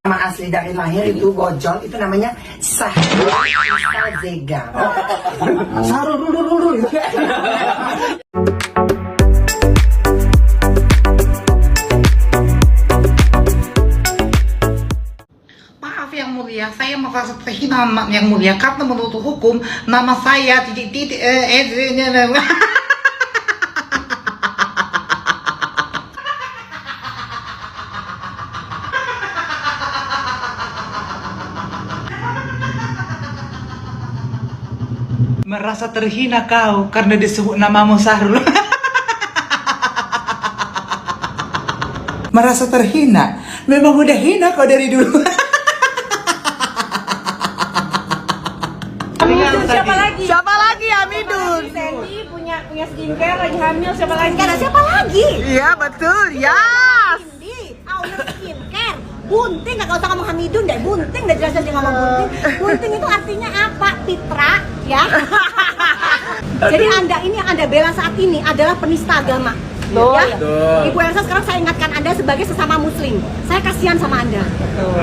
Nama asli dari lahir itu Bojol, itu namanya Sahrul Zega. Sahrul dulu. Maaf yang mulia, saya merasa terhina yang mulia karena menurut hukum nama saya titik merasa terhina kau karena disebut namamu Sahrul. Merasa terhina? Memang udah hina kau dari dulu. Siapa lagi Hamidun? Sandy punya skincare lagi hamil, siapa lagi? Karena siapa lagi? Iya betul, ya. Cindy, owner skincare. Bunting, gak usah ngomong Hamidun deh. Bunting, udah jelas-jelas dia ngomong bunting. Bunting itu artinya apa? Pitra, ya. Jadi Anda ini yang Anda bela saat ini adalah penista agama. Ya? Ibu Elsa, sekarang saya ingatkan Anda sebagai sesama muslim. Saya kasihan sama Anda.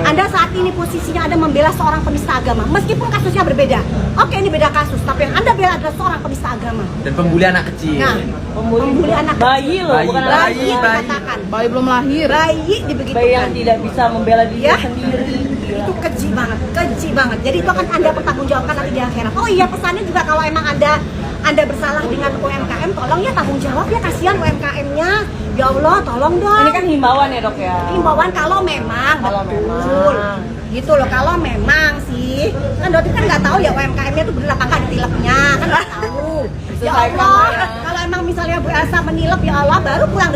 Anda saat ini posisinya Anda membela seorang penista agama. Meskipun kasusnya berbeda. Oke, ini beda kasus, tapi yang Anda bela adalah seorang penista agama. Dan pembuli anak kecil. Nah, pembuli anak Bayi loh, bukan anak bayi dikatakan. Bayi belum lahir. Bayi dibegitukan. Bayi yang tidak bisa membela diri Ya? sendiri. Itu keji banget, keji banget. Jadi itu akan Anda pertanggungjawabkan nanti di akhirat. Oh iya, pesannya juga kalau emang Anda bersalah dengan UMKM, tolong ya tanggung jawab ya, kasihan UMKM-nya. Ya Allah, tolong dong. Ini kan himbauan ya dok ya. Himbauan kalau memang Kalau betul. memang. Gitu loh, kalau memang sih. Kan Doti kan nggak tahu ya UMKM-nya itu bener apa nggak ditilepnya, kan nggak tahu. Ya Allah, kalau emang misalnya Bu Elsa menilep ya Allah, baru pulang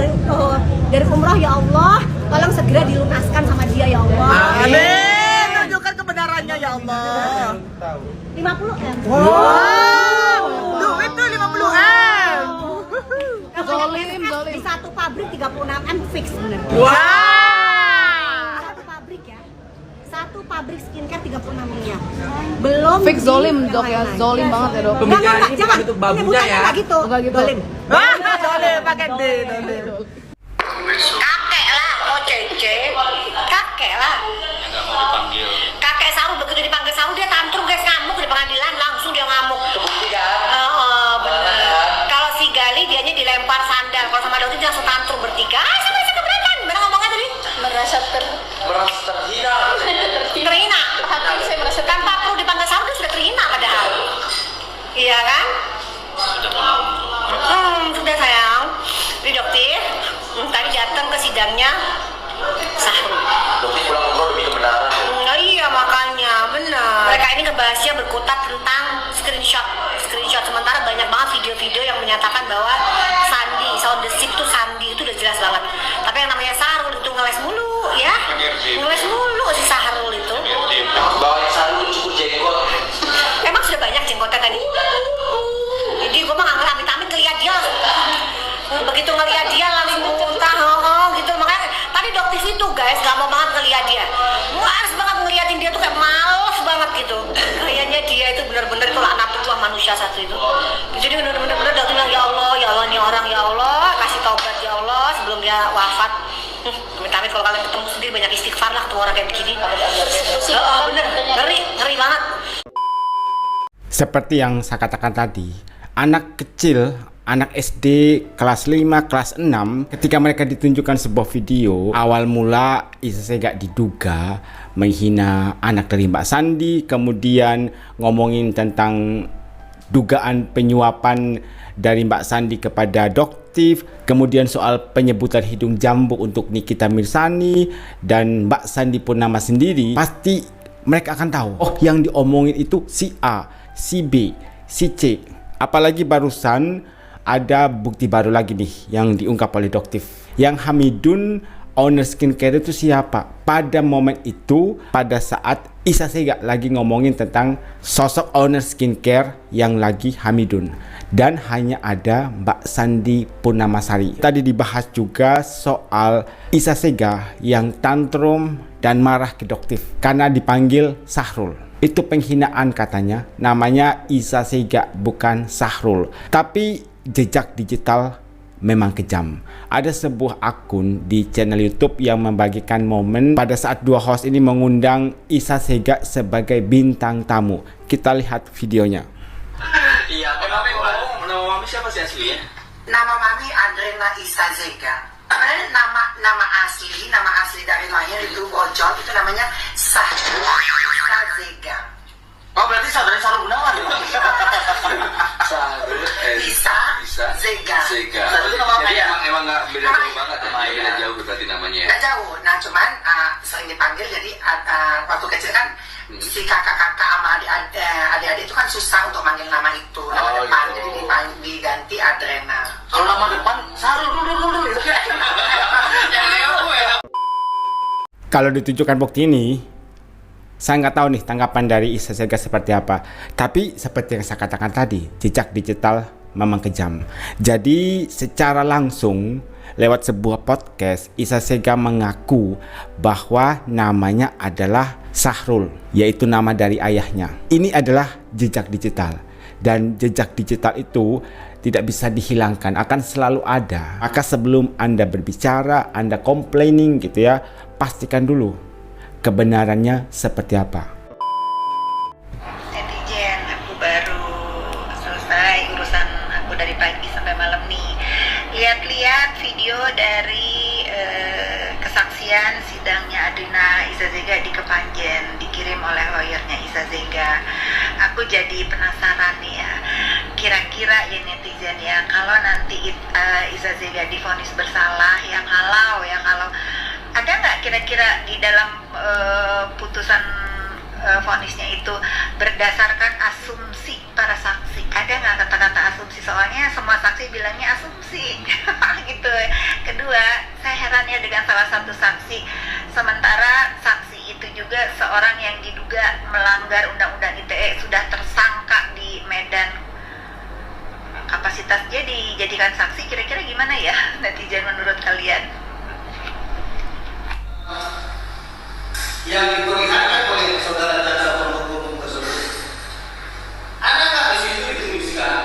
dari umroh ya Allah, tolong segera dilunaskan sama dia ya Allah. Amin. Tunjukkan kebenarannya ya Allah. 50M. Duit tuh 50M. Di satu pabrik 36M fix bener. Wah. Satu pabrik ya. Satu pabrik skincare 36 miliar. Belum Fix di zolim yang dok ya, lain-lain. zolim banget ya dok. Pembicaraan ini jangan. bukan untuk babunya Ini ya. Enggak gitu. Bukan gitu. Zolim. Wah, boleh pakai D. Kakek lah, oh cece. Kakek lah. Kakek Saru begitu dipanggil Saru dia tantrum guys, ngamuk di pengadilan langsung dia ngamuk. Bener. Kalau si Gali dianya dilempar sandal, kalau sama Dodi dia langsung tantrum bertiga. Sama saya keberatan. Mana ngomongnya tadi? Merasa terhina. Terhina. Saya merasa Tanpa perlu dipanggil Saru dia sudah terhina padahal. Iya kan? Sudah sayang. Jadi dokter, tadi datang ke sidangnya Sahrul. Dokter pulang umroh demi kebenaran. Iya makanya benar. Mereka ini ngebahasnya berkutat tentang screenshot. Sementara banyak banget video-video yang menyatakan bahwa Sandi, sound the seat tuh Sandi itu udah jelas banget. Tapi yang namanya Sahrul itu ngeles mulu ya. Ngeles mulu si Sahrul itu. Bawanya Sahrul cukup jenggot. Emang sudah banyak jenggotnya tadi. Jadi gue mah nggak amit-amit ngeliat dia. Begitu ngeliat dia langsung muntah gitu. Makanya tadi dokter itu guys nggak mau banget ngeliat dia. Males banget ngeliatin dia tuh kayak males banget gitu. Kayaknya dia itu benar-benar itu laknatullah manusia satu itu. Jadi benar-benar dokter bilang ya Allah nih orang ya Allah kasih taubat ya Allah sebelum dia wafat. Amit-amit kalau kalian ketemu sendiri banyak istighfar lah ketemu orang kayak begini. Bener ngeri banget. Seperti yang saya katakan tadi, anak kecil, anak SD kelas 5, kelas 6, ketika mereka ditunjukkan sebuah video, awal mula Isa Segak diduga menghina anak dari Mbak Sandi, kemudian ngomongin tentang dugaan penyuapan dari Mbak Sandi kepada Doktif, kemudian soal penyebutan hidung jambu untuk Nikita Mirzani dan Mbak Sandi Purnama sendiri, pasti mereka akan tahu, oh yang diomongin itu si A, si B, si C. Apalagi barusan ada bukti baru lagi nih yang diungkap oleh Doktif. Yang Hamidun owner skincare itu siapa? Pada momen itu, pada saat Isa Segak lagi ngomongin tentang sosok owner skincare yang lagi Hamidun. Dan hanya ada Mbak Sandi Purnamasari. Tadi dibahas juga soal Isa Segak yang tantrum dan marah ke Doktif karena dipanggil Sahrul. Itu penghinaan katanya. Namanya Isa Segak bukan Sahrul. Tapi jejak digital memang kejam. Ada sebuah akun di channel YouTube yang membagikan momen pada saat dua host ini mengundang Isa Sega sebagai bintang tamu. Kita lihat videonya. Iya, nama mami siapa sih aslinya? Nama mami Adrena Isa Zega. Nama asli dari lahir itu Bojol, itu namanya Sahrul Isa Zega. Oh, berarti saudara Sarul Gunawan. Isa Zega. Itu nama apa ya? Emang nggak beda jauh banget ya? Beda jauh berarti namanya. Nggak jauh. Nah cuman sering dipanggil, jadi waktu kecil kan si kakak-kakak sama adik-adik itu kan susah untuk manggil nama itu, nama depan, gitu. jadi diganti Adrena. Kalau nama depan Sarul dulu. Kalau ditunjukkan bukti ini, saya nggak tahu nih tanggapan dari Isa Sega seperti apa. Tapi seperti yang saya katakan tadi, jejak digital memang kejam. Jadi secara langsung lewat sebuah podcast, Isa Sega mengaku bahwa namanya adalah Sahrul, yaitu nama dari ayahnya. Ini adalah jejak digital, dan jejak digital itu tidak bisa dihilangkan, akan selalu ada. Maka sebelum Anda berbicara, Anda complaining gitu ya, pastikan dulu kebenarannya seperti apa. Netizen, aku baru selesai urusan aku dari pagi sampai malam nih. Lihat-lihat video dari kesaksian sidangnya Adrena Isa Zega di Kepanjen, dikirim oleh lawyernya Isa Zega. Aku jadi penasaran nih ya, kira-kira ya netizen ya, kalau nanti Isa Zega divonis bersalah, ya kalau ada nggak kira-kira di dalam putusan vonisnya itu berdasarkan asumsi para saksi? Ada nggak kata-kata asumsi? Soalnya semua saksi bilangnya asumsi gitu. Kedua, saya heran ya dengan salah satu saksi, sementara saksi itu juga seorang yang diduga melanggar undang-undang ITE, sudah tersangka di Medan. Kapasitas dia dijadikan saksi, kira-kira gimana ya netizen menurut kalian? Yang diperlihatkan oleh saudara jaksa penuntut umum tersebut, adakah di situ dituliskan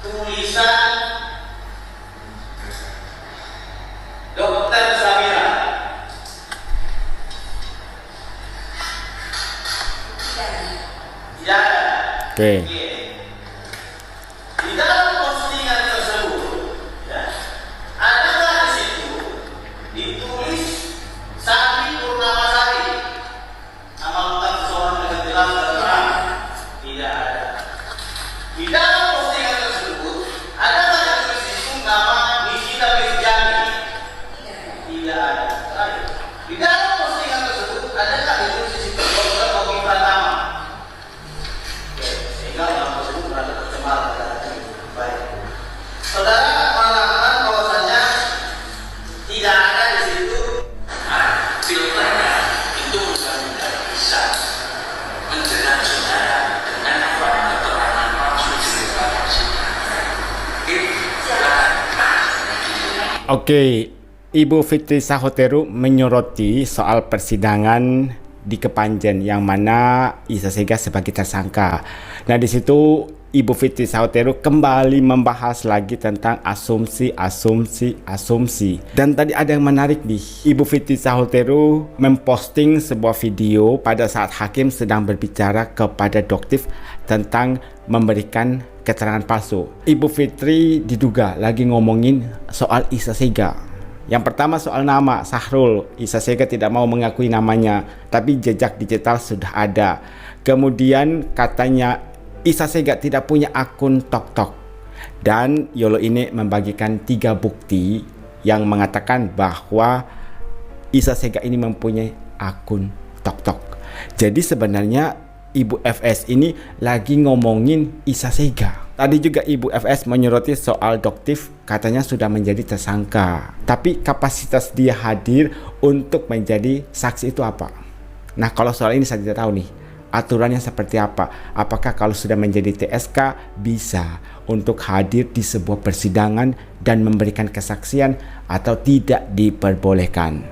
tulisan Dokter Samira? Ya. Oke. Di dalam postingan tersebut, ya, adakah di situ ditulis Sari Purnamasari, nama lengkap seseorang dengan jelas dan terang? Tidak ada. Di dalam postingan tersebut, adakah yang ditulis itu nama Nikita Rizjani? Tidak ada. Di dalam postingan tersebut, adakah ditulis itu Dr. Oki Pratama? Sehingga orang tersebut berada tercemar. Baik. Saudara mengatakan bahwasanya tidak ada di situ. Filternya itu mudah-mudahan bisa menjerat saudara dengan apa keterangan palsu cerita palsu. Oke, Ibu Fitri Sahoteru menyoroti soal persidangan di Kepanjen yang mana Isa Sega sebagai tersangka. Nah, di situ Ibu Fitri Sahoteru kembali membahas lagi tentang asumsi. Dan tadi ada yang menarik nih. Ibu Fitri Sahoteru memposting sebuah video pada saat hakim sedang berbicara kepada Doktif tentang memberikan keterangan palsu. Ibu Fitri diduga lagi ngomongin soal Isa Sega. Yang pertama soal nama Sahrul. Isa Sega tidak mau mengakui namanya, tapi jejak digital sudah ada. Kemudian katanya Isa Sega tidak punya akun TokTok. Dan Yolo ini membagikan 3 bukti yang mengatakan bahwa Isa Sega ini mempunyai akun TokTok. Jadi sebenarnya Ibu FS ini lagi ngomongin Isa Sega. Tadi juga Ibu FS menyoroti soal Doktif, katanya sudah menjadi tersangka. Tapi kapasitas dia hadir untuk menjadi saksi itu apa? Nah, kalau soal ini saya tidak tahu nih. Aturannya seperti apa? Apakah kalau sudah menjadi TSK bisa untuk hadir di sebuah persidangan dan memberikan kesaksian atau tidak diperbolehkan?